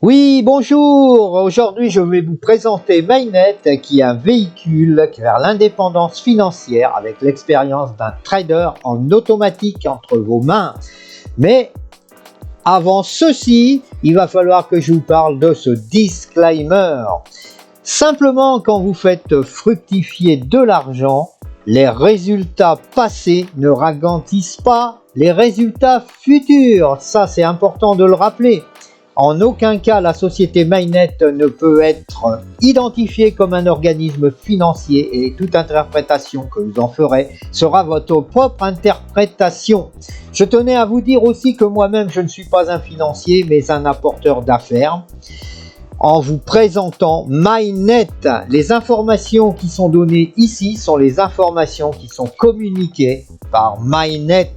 Oui, bonjour. Aujourd'hui, je vais vous présenter Mainnet, qui est un véhicule vers l'indépendance financière avec l'expérience d'un trader en automatique entre vos mains. Mais avant ceci, il va falloir que je vous parle de ce disclaimer. Simplement, quand vous faites fructifier de l'argent, les résultats passés ne garantissent pas les résultats futurs. Ça, c'est important de le rappeler. En aucun cas, la société Mainnet ne peut être identifiée comme un organisme financier et toute interprétation que vous en ferez sera votre propre interprétation. Je tenais à vous dire aussi que moi-même, je ne suis pas un financier, mais un apporteur d'affaires. En vous présentant Mainnet, les informations qui sont données ici sont les informations qui sont communiquées par Mainnet.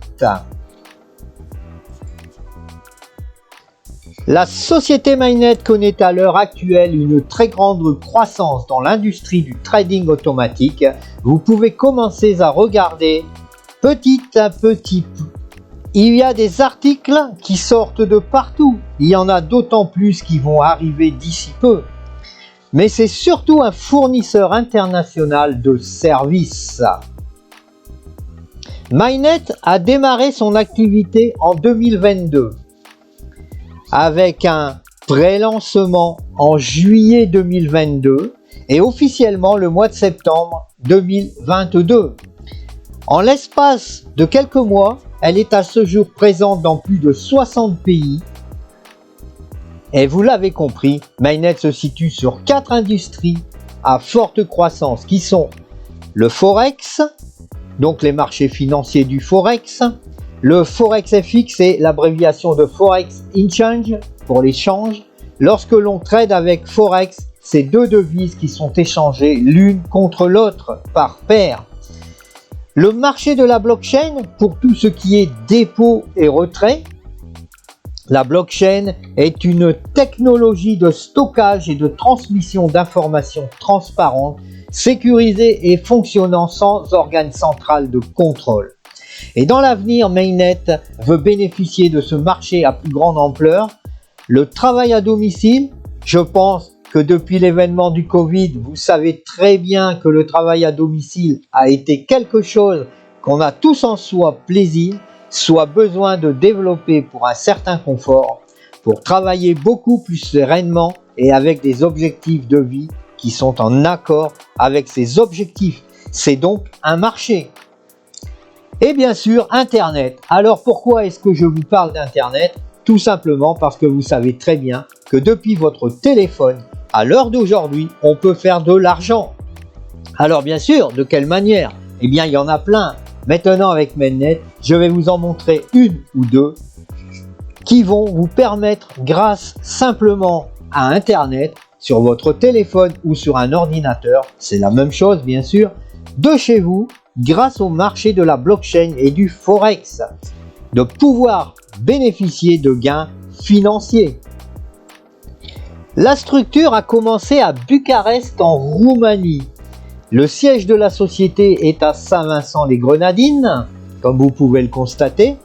La société Mainnet connaît à l'heure actuelle une très grande croissance dans l'industrie du trading automatique. Vous pouvez commencer à regarder petit à petit. Il y a des articles qui sortent de partout. Il y en a d'autant plus qui vont arriver d'ici peu. Mais c'est surtout un fournisseur international de services. Mainnet a démarré son activité en 2022. Avec un pré-lancement en juillet 2022 et officiellement le mois de septembre 2022. En l'espace de quelques mois, elle est à ce jour présente dans plus de 60 pays. Et vous l'avez compris, Mainnet se situe sur 4 industries à forte croissance qui sont le Forex, donc les marchés financiers du Forex. Le Forex FX est l'abréviation de Forex Exchange pour l'échange. Lorsque l'on trade avec Forex, c'est deux devises qui sont échangées l'une contre l'autre par paire. Le marché de la blockchain pour tout ce qui est dépôt et retrait. La blockchain est une technologie de stockage et de transmission d'informations transparentes, sécurisée et fonctionnant sans organe central de contrôle. Et dans l'avenir, Mainnet veut bénéficier de ce marché à plus grande ampleur. Le travail à domicile, je pense que depuis l'événement du Covid, vous savez très bien que le travail à domicile a été quelque chose qu'on a tous en soi plaisir, soit besoin de développer pour un certain confort, pour travailler beaucoup plus sereinement et avec des objectifs de vie qui sont en accord avec ces objectifs. C'est donc un marché. Et bien sûr, Internet. Alors pourquoi est-ce que je vous parle d'Internet? Tout simplement parce que vous savez très bien que depuis votre téléphone, à l'heure d'aujourd'hui, on peut faire de l'argent. Alors bien sûr, de quelle manière? Eh bien, il y en a plein. Maintenant, avec Mainnet, je vais vous en montrer une ou deux qui vont vous permettre, grâce simplement à Internet, sur votre téléphone ou sur un ordinateur, c'est la même chose bien sûr, de chez vous, grâce au marché de la blockchain et du Forex, de pouvoir bénéficier de gains financiers. La structure a commencé à Bucarest en Roumanie. Le siège de la société est à Saint-Vincent-les-Grenadines, comme vous pouvez le constater.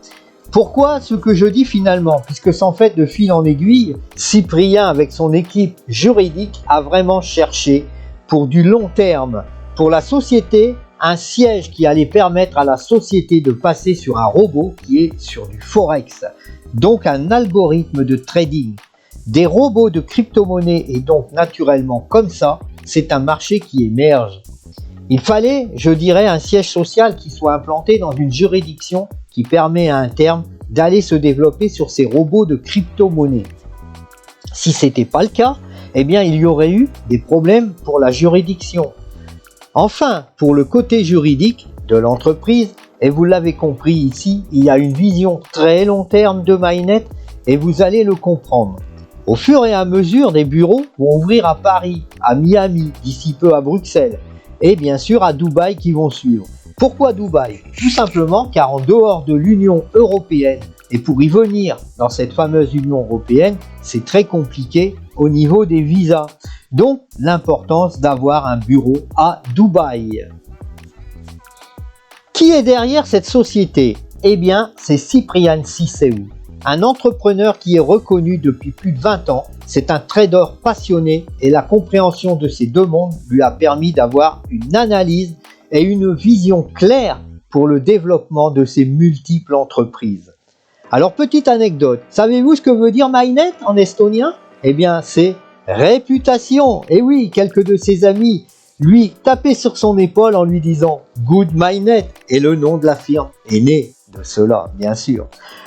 Pourquoi ce que je dis finalement? Puisque sans fait de fil en aiguille, Cyprien avec son équipe juridique a vraiment cherché pour du long terme, pour la société, un siège qui allait permettre à la société de passer sur un robot qui est sur du Forex, donc un algorithme de trading. Des robots de crypto-monnaie et donc naturellement comme ça, c'est un marché qui émerge. Il fallait, je dirais, un siège social qui soit implanté dans une juridiction qui permet à un terme d'aller se développer sur ces robots de crypto-monnaie. Si ce n'était pas le cas, eh bien il y aurait eu des problèmes pour la juridiction. Enfin, pour le côté juridique de l'entreprise, et vous l'avez compris ici, il y a une vision très long terme de Mainnet et vous allez le comprendre. Au fur et à mesure, des bureaux vont ouvrir à Paris, à Miami, d'ici peu à Bruxelles et bien sûr à Dubaï qui vont suivre. Pourquoi Dubaï? Tout simplement car en dehors de l'Union européenne, et pour y venir dans cette fameuse Union européenne, c'est très compliqué au niveau des visas. Donc l'importance d'avoir un bureau à Dubaï. Qui est derrière cette société? Eh bien, c'est Cyprian Ciceu, un entrepreneur qui est reconnu depuis plus de 20 ans. C'est un trader passionné et la compréhension de ces deux mondes lui a permis d'avoir une analyse et une vision claire pour le développement de ses multiples entreprises. Alors, petite anecdote, savez-vous ce que veut dire Mainet en estonien? Eh bien, c'est réputation. Et oui, quelques de ses amis lui tapaient sur son épaule en lui disant « Good Mainet » et le nom de la firme est né de cela, bien sûr.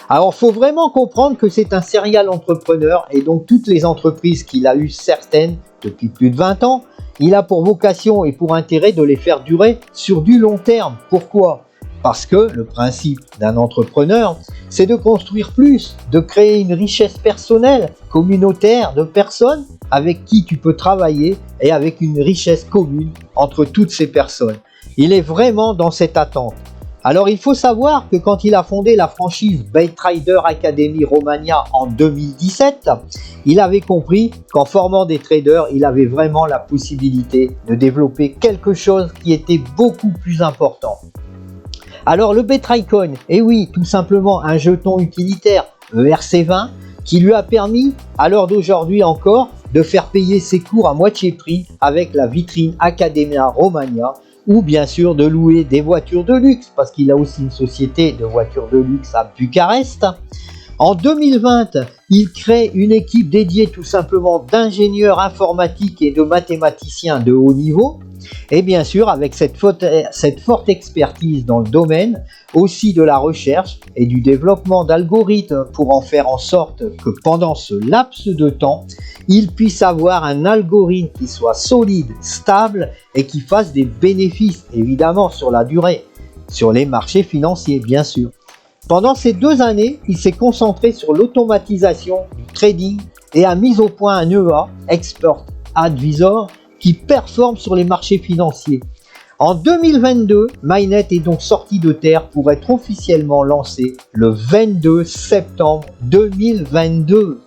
Alors, il faut vraiment comprendre que c'est un serial entrepreneur et donc toutes les entreprises qu'il a eues, certaines depuis plus de 20 ans, il a pour vocation et pour intérêt de les faire durer sur du long terme. Pourquoi ? Parce que le principe d'un entrepreneur, c'est de construire plus, de créer une richesse personnelle, communautaire, de personnes avec qui tu peux travailler et avec une richesse commune entre toutes ces personnes. Il est vraiment dans cette attente. Alors il faut savoir que quand il a fondé la franchise Baytrader Academy Romania en 2017, il avait compris qu'en formant des traders, il avait vraiment la possibilité de développer quelque chose qui était beaucoup plus important. Alors le BetRaycoin, et oui, tout simplement un jeton utilitaire ERC20 qui lui a permis, à l'heure d'aujourd'hui encore, de faire payer ses cours à moitié prix avec la vitrine Academia Romania, ou bien sûr de louer des voitures de luxe, parce qu'il a aussi une société de voitures de luxe à Bucarest. En 2020, il crée une équipe dédiée tout simplement d'ingénieurs informatiques et de mathématiciens de haut niveau. Et bien sûr, avec cette forte expertise dans le domaine, aussi de la recherche et du développement d'algorithmes pour en faire en sorte que pendant ce laps de temps, il puisse avoir un algorithme qui soit solide, stable et qui fasse des bénéfices, évidemment sur la durée, sur les marchés financiers, bien sûr. Pendant ces 2 années, il s'est concentré sur l'automatisation du trading et a mis au point un EA, Expert Advisor, qui performe sur les marchés financiers. En 2022, Mainet est donc sorti de terre pour être officiellement lancé le 22 septembre 2022.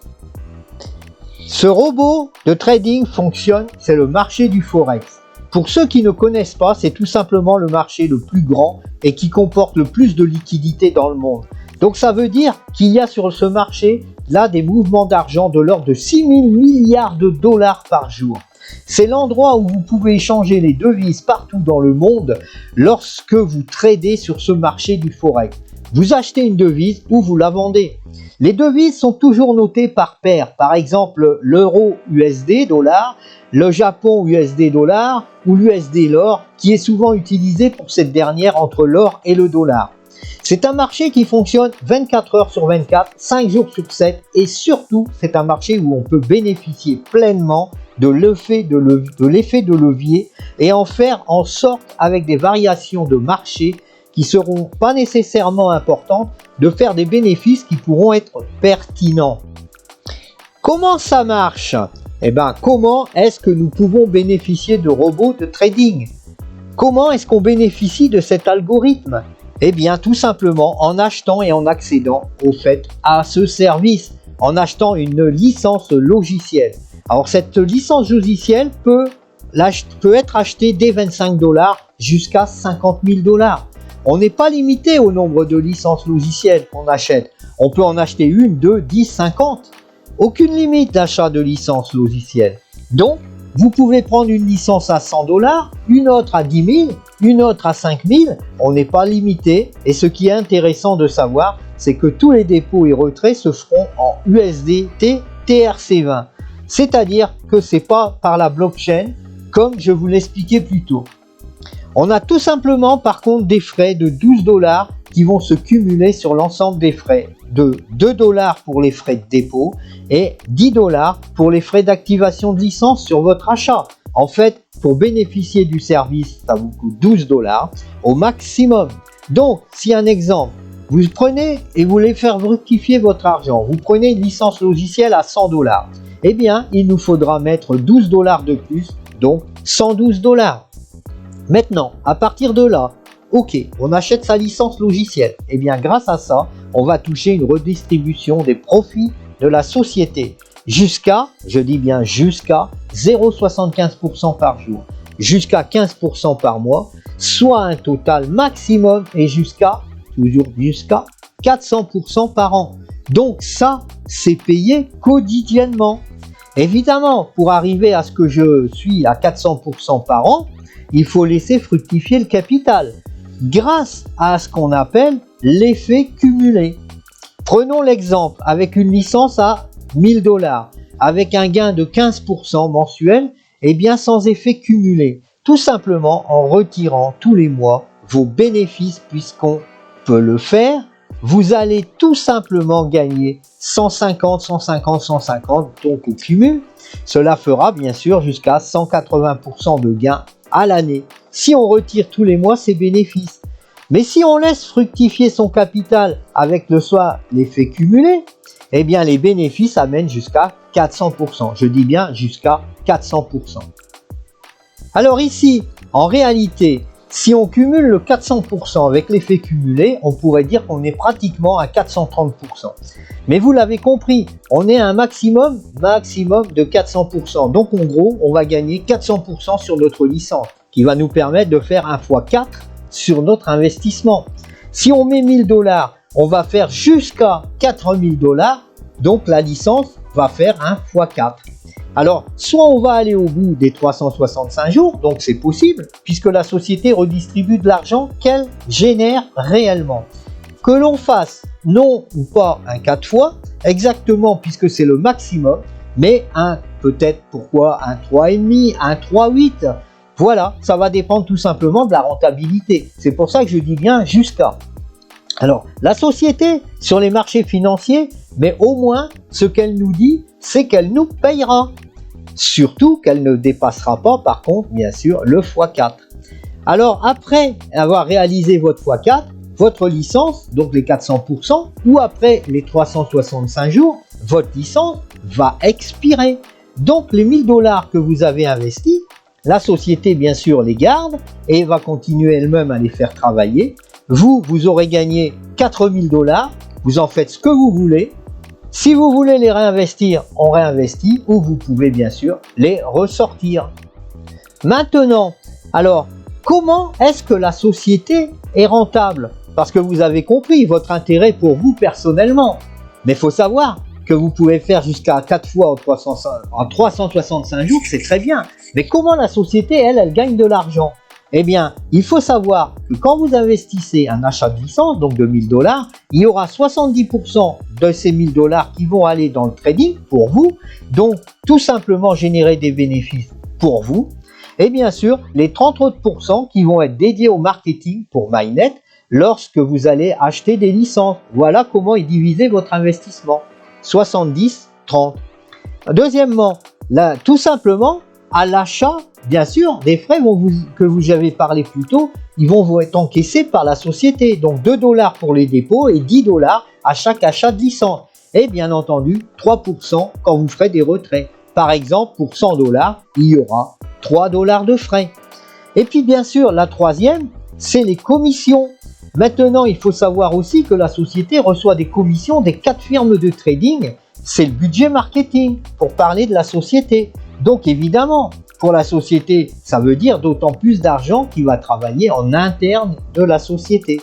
Ce robot de trading fonctionne, c'est le marché du Forex. Pour ceux qui ne connaissent pas, c'est tout simplement le marché le plus grand et qui comporte le plus de liquidités dans le monde. Donc ça veut dire qu'il y a sur ce marché là des mouvements d'argent de l'ordre de 6 000 milliards de dollars par jour. C'est l'endroit où vous pouvez échanger les devises partout dans le monde lorsque vous tradez sur ce marché du Forex. Vous achetez une devise ou vous la vendez. Les devises sont toujours notées par paire. Par exemple, l'euro USD dollar, le Japon USD dollar ou l'USD l'or qui est souvent utilisé pour cette dernière entre l'or et le dollar. C'est un marché qui fonctionne 24 heures sur 24, 5 jours sur 7 et surtout c'est un marché où on peut bénéficier pleinement de l'effet de levier et en faire en sorte avec des variations de marché qui seront pas nécessairement importantes de faire des bénéfices qui pourront être pertinents. Comment ça marche? Eh bien, comment est-ce que nous pouvons bénéficier de robots de trading? Comment est-ce qu'on bénéficie de cet algorithme? Eh bien, tout simplement en achetant et en accédant au fait à ce service, en achetant une licence logicielle. Alors, cette licence logicielle peut être achetée dès 25 $ jusqu'à 50 000 $. On n'est pas limité au nombre de licences logicielles qu'on achète. On peut en acheter 1, 2, 10, 50. Aucune limite d'achat de licence logicielle. Donc, vous pouvez prendre une licence à 100 $, une autre à 10 000, une autre à 5 000. On n'est pas limité. Et ce qui est intéressant de savoir, c'est que tous les dépôts et retraits se feront en USDT TRC20. C'est-à-dire que ce n'est pas par la blockchain, comme je vous l'expliquais plus tôt. On a tout simplement par contre des frais de 12 $ qui vont se cumuler sur l'ensemble des frais de 2 $ pour les frais de dépôt et 10 $ pour les frais d'activation de licence sur votre achat. En fait, pour bénéficier du service, ça vous coûte 12 $ au maximum. Donc, si un exemple, vous prenez et vous voulez faire fructifier votre argent, vous prenez une licence logicielle à 100 $, eh bien, il nous faudra mettre 12 $ de plus, donc 112 $. Maintenant, à partir de là, ok, on achète sa licence logicielle. Et bien, grâce à ça, on va toucher une redistribution des profits de la société jusqu'à, je dis bien jusqu'à 0,75% par jour, jusqu'à 15% par mois, soit un total maximum et jusqu'à 400% par an. Donc ça, c'est payé quotidiennement. Évidemment, pour arriver à ce que je suis à 400% par an, il faut laisser fructifier le capital grâce à ce qu'on appelle l'effet cumulé. Prenons l'exemple avec une licence à 1000 $, avec un gain de 15% mensuel, et bien sans effet cumulé, tout simplement en retirant tous les mois vos bénéfices, puisqu'on peut le faire, vous allez tout simplement gagner 150, 150, 150, donc au cumul. Cela fera bien sûr jusqu'à 180% de gain à l'année, si on retire tous les mois ces bénéfices. Mais si on laisse fructifier son capital avec l'effet cumulé, eh bien les bénéfices amènent jusqu'à 400%. Je dis bien jusqu'à 400%. Alors ici, en réalité, si on cumule le 400% avec l'effet cumulé, on pourrait dire qu'on est pratiquement à 430%. Mais vous l'avez compris, on est à un maximum de 400%. Donc en gros, on va gagner 400% sur notre licence, qui va nous permettre de faire 1 x 4 sur notre investissement. Si on met 1000 $, on va faire jusqu'à 4000 $, donc la licence va faire 1 x 4. Alors, soit on va aller au bout des 365 jours, donc c'est possible, puisque la société redistribue de l'argent qu'elle génère réellement. Que l'on fasse non ou pas un 4 fois, exactement puisque c'est le maximum, mais peut-être pourquoi un 3,5, un 3,8. Voilà, ça va dépendre tout simplement de la rentabilité. C'est pour ça que je dis bien jusqu'à. Alors, la société sur les marchés financiers, mais au moins ce qu'elle nous dit, c'est qu'elle nous payera. Surtout qu'elle ne dépassera pas, par contre, bien sûr, le x4. Alors, après avoir réalisé votre x4, votre licence, donc les 400%, ou après les 365 jours, votre licence va expirer. Donc, les 1000 $ que vous avez investis, la société, bien sûr, les garde et va continuer elle-même à les faire travailler. Vous aurez gagné 4000 $, vous en faites ce que vous voulez. Si vous voulez les réinvestir, on réinvestit, ou vous pouvez bien sûr les ressortir. Maintenant, alors, comment est-ce que la société est rentable? Parce que vous avez compris votre intérêt pour vous personnellement. Mais il faut savoir que vous pouvez faire jusqu'à 4 fois en 365 jours, c'est très bien. Mais comment la société, elle gagne de l'argent? Eh bien, il faut savoir que quand vous investissez un achat de licence, donc de 1000 $, il y aura 70% de ces 1000 $ qui vont aller dans le trading pour vous, donc tout simplement générer des bénéfices pour vous. Et bien sûr, les 30 autres % qui vont être dédiés au marketing pour MyNet lorsque vous allez acheter des licences. Voilà comment est divisé votre investissement. 70-30. Deuxièmement, là, tout simplement, à l'achat, bien sûr, des frais que vous avez parlé plus tôt, ils vont vous être encaissés par la société. Donc 2 $ pour les dépôts et 10 $ à chaque achat de licence. Et bien entendu, 3% quand vous ferez des retraits. Par exemple, pour 100 $, il y aura 3 $ de frais. Et puis bien sûr, la troisième, c'est les commissions. Maintenant, il faut savoir aussi que la société reçoit des commissions des 4 firmes de trading. C'est le budget marketing pour parler de la société. Donc évidemment, pour la société, ça veut dire d'autant plus d'argent qui va travailler en interne de la société.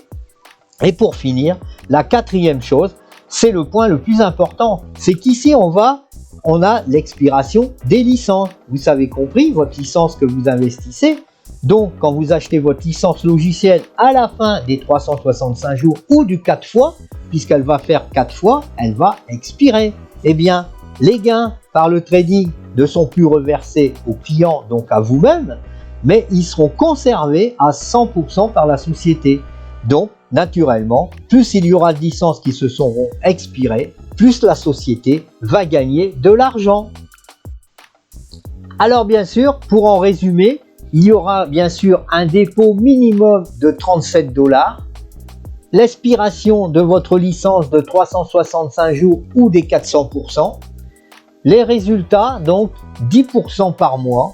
Et pour finir, la quatrième chose, c'est le point le plus important. C'est qu'ici, on a l'expiration des licences. Vous avez compris, votre licence que vous investissez. Donc, quand vous achetez votre licence logicielle à la fin des 365 jours ou du 4 fois, puisqu'elle va faire 4 fois, elle va expirer. Eh bien, les gains par le trading ne sont plus reversés aux clients, donc à vous-même, mais ils seront conservés à 100% par la société. Donc, naturellement, plus il y aura de licences qui se seront expirées, plus la société va gagner de l'argent. Alors bien sûr, pour en résumer, il y aura bien sûr un dépôt minimum de 37 $, l'expiration de votre licence de 365 jours ou des 400%, les résultats, donc 10% par mois.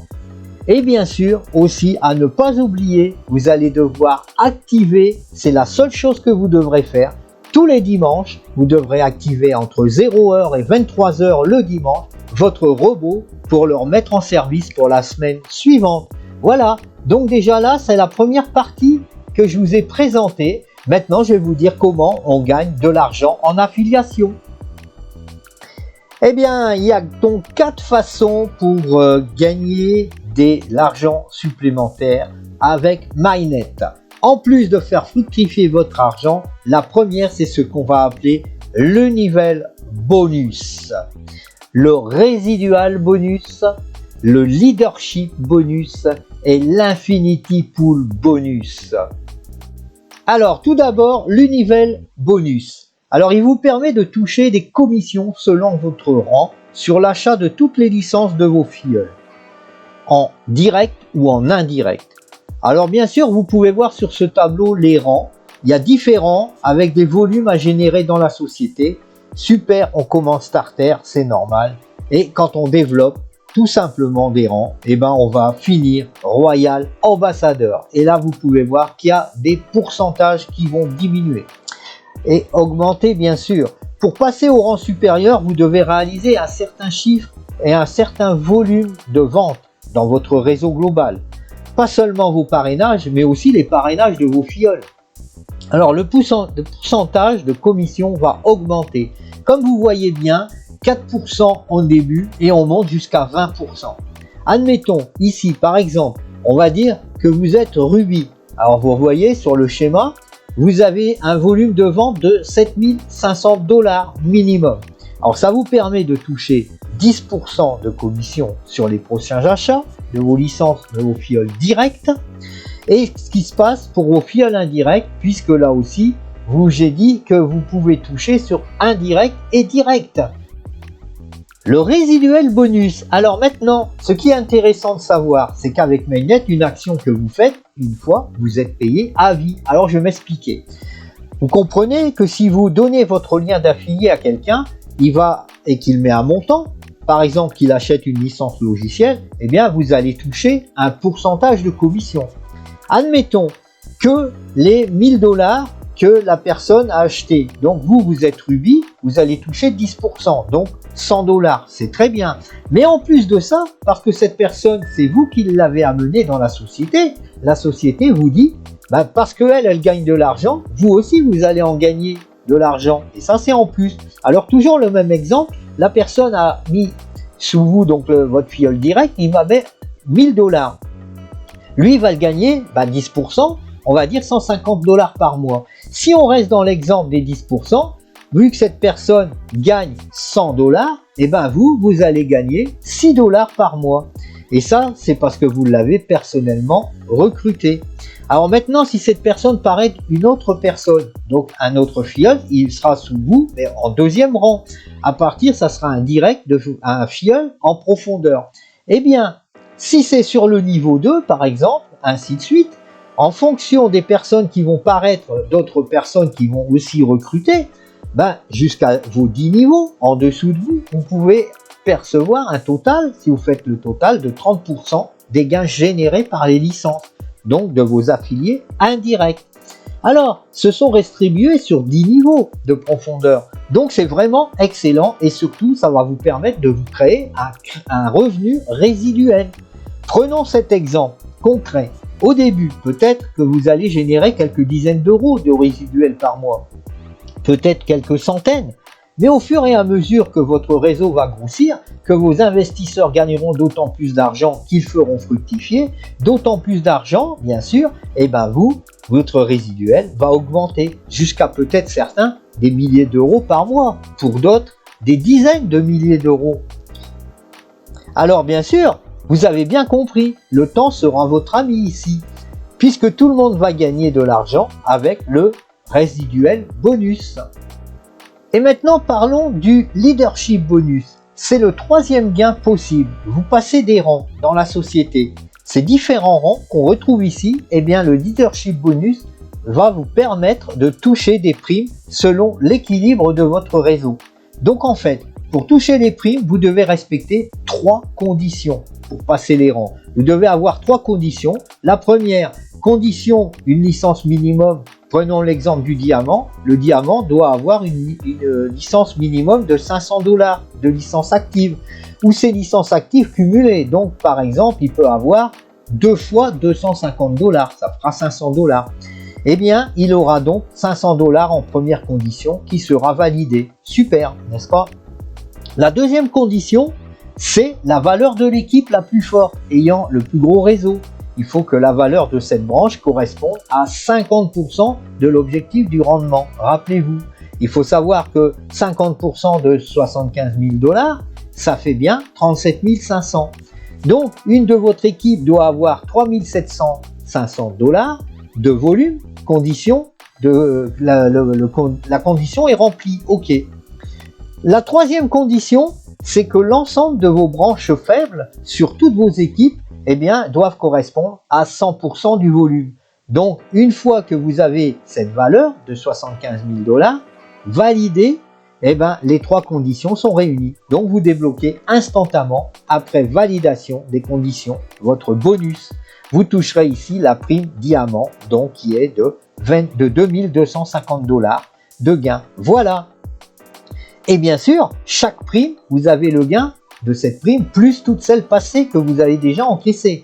Et bien sûr, aussi à ne pas oublier, vous allez devoir activer, c'est la seule chose que vous devrez faire, tous les dimanches, vous devrez activer entre 0h et 23h le dimanche, votre robot pour le remettre en service pour la semaine suivante. Voilà, donc déjà là, c'est la première partie que je vous ai présentée. Maintenant, je vais vous dire comment on gagne de l'argent en affiliation. Eh bien, il y a donc 4 façons pour gagner de l'argent supplémentaire avec MyNet. En plus de faire fructifier votre argent, la première, c'est ce qu'on va appeler le level bonus, le residual bonus, le leadership bonus et l'infinity pool bonus. Alors, tout d'abord, l'univel bonus. Alors, il vous permet de toucher des commissions selon votre rang sur l'achat de toutes les licences de vos filleuls, en direct ou en indirect. Alors, bien sûr, vous pouvez voir sur ce tableau les rangs. Il y a différents avec des volumes à générer dans la société. Super, on commence starter, c'est normal. Et quand on développe tout simplement des rangs, eh ben on va finir royal ambassadeur. Et là, vous pouvez voir qu'il y a des pourcentages qui vont diminuer et augmenter, bien sûr. Pour passer au rang supérieur, vous devez réaliser un certain chiffre et un certain volume de vente dans votre réseau global. Pas seulement vos parrainages, mais aussi les parrainages de vos filleuls. Alors, le pourcentage de commission va augmenter. Comme vous voyez bien, 4% en début et on monte jusqu'à 20%. Admettons, ici, par exemple, on va dire que vous êtes Ruby. Alors, vous voyez sur le schéma, vous avez un volume de vente de 7500 $ minimum. Alors, ça vous permet de toucher 10% de commission sur les prochains achats de vos licences, de vos filleuls directs. Et ce qui se passe pour vos filleuls indirects, puisque là aussi, j'ai dit que vous pouvez toucher sur indirect et direct. Le résiduel bonus. Alors maintenant, ce qui est intéressant de savoir, c'est qu'avec MyNet, une action que vous faites, une fois, vous êtes payé à vie. Alors je vais m'expliquer. Vous comprenez que si vous donnez votre lien d'affilié à quelqu'un, et qu'il met un montant, par exemple qu'il achète une licence logicielle, eh bien vous allez toucher un pourcentage de commission. Admettons que les 1000 $ que la personne a acheté. Donc vous êtes Ruby, vous allez toucher 10%, donc 100 $. C'est très bien. Mais en plus de ça, parce que cette personne, c'est vous qui l'avez amenée dans la société vous dit, parce qu'elle gagne de l'argent, vous aussi vous allez en gagner de l'argent. Et ça, c'est en plus. Alors toujours le même exemple, la personne a mis sous vous, donc votre filleul direct, il va mettre 1000 $. Lui, il va le gagner 10%, on va dire 150 $ par mois. Si on reste dans l'exemple des 10%, vu que cette personne gagne 100 $, et vous allez gagner 6 $ par mois. Et ça, c'est parce que vous l'avez personnellement recruté. Alors maintenant, si cette personne paraît une autre personne, donc un autre filleul, il sera sous vous, mais en deuxième rang. À partir, ça sera un direct, un filleul en profondeur. Eh bien, si c'est sur le niveau 2, par exemple, ainsi de suite, en fonction des personnes qui vont paraître, d'autres personnes qui vont aussi recruter, jusqu'à vos 10 niveaux, en dessous de vous, vous pouvez percevoir un total, si vous faites le total, de 30% des gains générés par les licences, donc de vos affiliés indirects. Alors, ce sont distribués sur 10 niveaux de profondeur. Donc, c'est vraiment excellent et surtout, ça va vous permettre de vous créer un revenu résiduel. Prenons cet exemple concret. Au début, peut-être que vous allez générer quelques dizaines d'euros de résiduel par mois, peut-être quelques centaines. Mais au fur et à mesure que votre réseau va grossir, que vos investisseurs gagneront d'autant plus d'argent qu'ils feront fructifier, d'autant plus d'argent, bien sûr, et votre résiduel va augmenter jusqu'à peut-être certains des milliers d'euros par mois, pour d'autres des dizaines de milliers d'euros. Alors bien sûr, vous avez bien compris, le temps sera votre ami ici, puisque tout le monde va gagner de l'argent avec le résiduel bonus. Et maintenant, parlons du leadership bonus. C'est le troisième gain possible. Vous passez des rangs dans la société. Ces différents rangs qu'on retrouve ici, le leadership bonus va vous permettre de toucher des primes selon l'équilibre de votre réseau. Donc en fait, pour toucher les primes, vous devez respecter 3 conditions pour passer les rangs. Vous devez avoir 3 conditions. La première condition, une licence minimum. Prenons l'exemple du diamant. Le diamant doit avoir une licence minimum de 500 $ de licence active ou ses licences actives cumulées. Donc, par exemple, il peut avoir 2 fois 250 $. Ça fera 500 $. Eh bien, il aura donc 500 $ en première condition qui sera validée. Super, n'est-ce pas? La deuxième condition, c'est la valeur de l'équipe la plus forte, ayant le plus gros réseau. Il faut que la valeur de cette branche corresponde à 50% de l'objectif du rendement. Rappelez-vous, il faut savoir que 50% de 75 000 $, ça fait bien 37 500. Donc, une de votre équipe doit avoir 3 500 $ de volume, condition la condition est remplie. OK. La troisième condition, c'est que l'ensemble de vos branches faibles sur toutes vos équipes, eh bien, doivent correspondre à 100% du volume. Donc, une fois que vous avez cette valeur de 75 000 $ validée, eh bien, les trois conditions sont réunies. Donc, vous débloquez instantanément, après validation des conditions, votre bonus. Vous toucherez ici la prime diamant, donc qui est de 2250 $ de gain. Voilà. Et bien sûr, chaque prime, vous avez le gain de cette prime, plus toutes celles passées que vous avez déjà encaissées.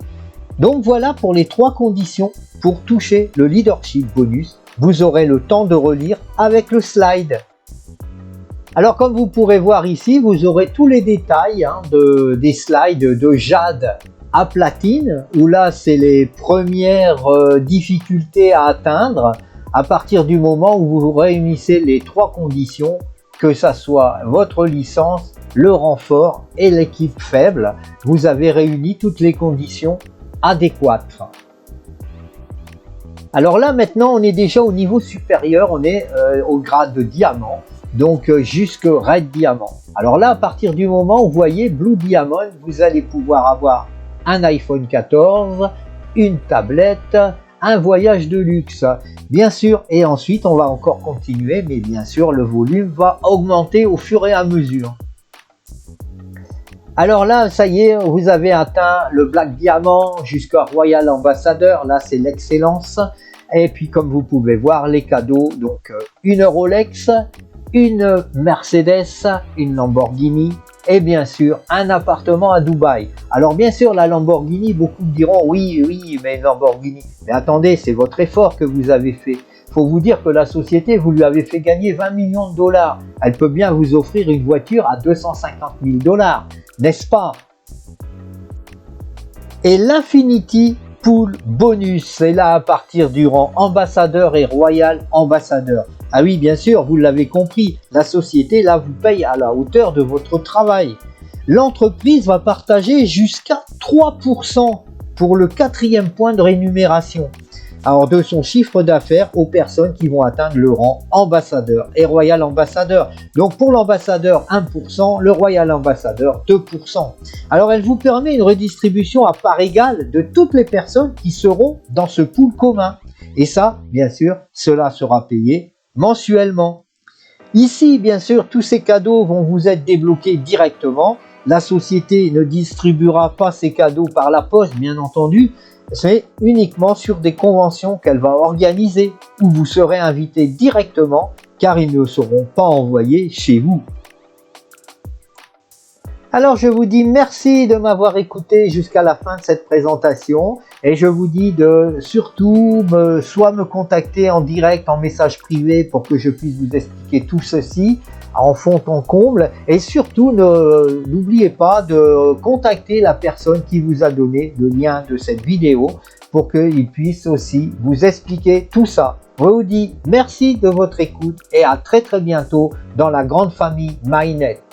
Donc voilà pour les trois conditions pour toucher le leadership bonus. Vous aurez le temps de relire avec le slide. Alors comme vous pourrez voir ici, vous aurez tous les détails des slides de Jade à platine, où là c'est les premières difficultés à atteindre à partir du moment où vous réunissez les trois conditions, que ça soit votre licence, le renfort et l'équipe faible. Vous avez réuni toutes les conditions adéquates. Alors là maintenant on est déjà au niveau supérieur, on est au grade de diamant, donc jusque Red Diamant. Alors là à partir du moment où vous voyez Blue Diamond, vous allez pouvoir avoir un iPhone 14, une tablette, un voyage de luxe, bien sûr, et ensuite on va encore continuer, mais bien sûr le volume va augmenter au fur et à mesure. Alors là, ça y est, vous avez atteint le Black Diamant jusqu'à Royal Ambassadeur, là c'est l'excellence. Et puis comme vous pouvez voir, les cadeaux, donc une Rolex, une Mercedes, une Lamborghini et bien sûr un appartement à Dubaï. Alors bien sûr la Lamborghini, beaucoup me diront oui mais une Lamborghini. Mais attendez, c'est votre effort que vous avez fait. Il faut vous dire que la société, vous lui avez fait gagner 20 millions de $. Elle peut bien vous offrir une voiture à 250 000 $, n'est-ce pas? Et l'Infinity Pool Bonus, c'est là à partir du rang ambassadeur et royal ambassadeur. Ah oui, bien sûr, vous l'avez compris, la société là vous paye à la hauteur de votre travail. L'entreprise va partager jusqu'à 3% pour le quatrième point de rémunération. Alors de son chiffre d'affaires aux personnes qui vont atteindre le rang ambassadeur et royal ambassadeur. Donc pour l'ambassadeur 1%, le royal ambassadeur 2%. Alors elle vous permet une redistribution à part égale de toutes les personnes qui seront dans ce pool commun. Et ça, bien sûr, cela sera payé mensuellement. Ici, bien sûr, tous ces cadeaux vont vous être débloqués directement. La société ne distribuera pas ces cadeaux par la poste, bien entendu. C'est uniquement sur des conventions qu'elle va organiser où vous serez invité directement car ils ne seront pas envoyés chez vous. Alors je vous dis merci de m'avoir écouté jusqu'à la fin de cette présentation et je vous dis de surtout soit me contacter en direct en message privé pour que je puisse vous expliquer tout ceci en fond en comble et surtout n'oubliez pas de contacter la personne qui vous a donné le lien de cette vidéo pour qu'il puisse aussi vous expliquer tout ça. Je vous dis merci de votre écoute et à très bientôt dans la grande famille MyNet.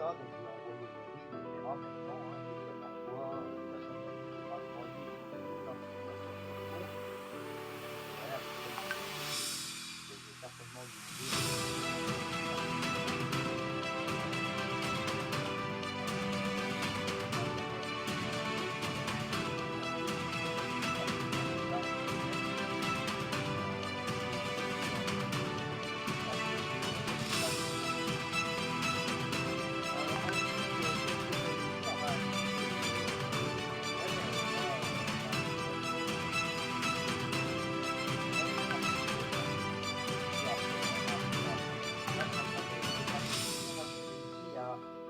voilà, donc je vais envoyer le prix, on verra maintenant, hein, parfois, de toute façon, il faudra croiser les résultats pour que ça soit sur le compte. Ouais, après, je vais certainement lui dire.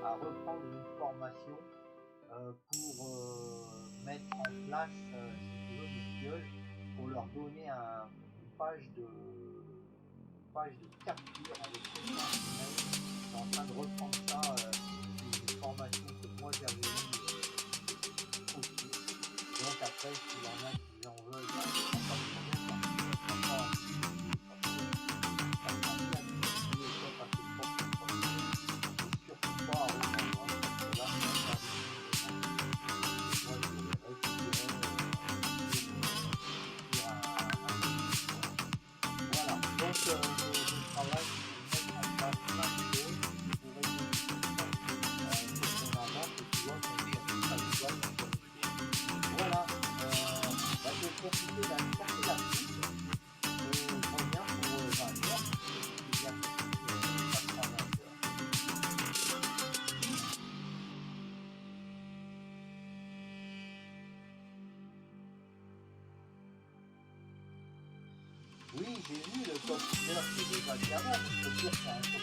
À reprendre une formation pour mettre en place, si tu veux, mes filleuls, pour leur donner une page de capture avec les mails. Je suis en train de reprendre ça, une formation que moi j'avais eue aussi. Donc après, s'il y en a qui en veulent, pas de surtout pas à reprendre, là, voilà, donc je travaille pour mettre en place plein de choses pour qu'on avance et tu vois qu'on voilà, je vais profiter d'aller chercher la suite et je reviens pour 20 heures et bien ça sera 20 heures. Oui, j'ai vu le top leader qui est déjà diamant, je peux dire que c'est un top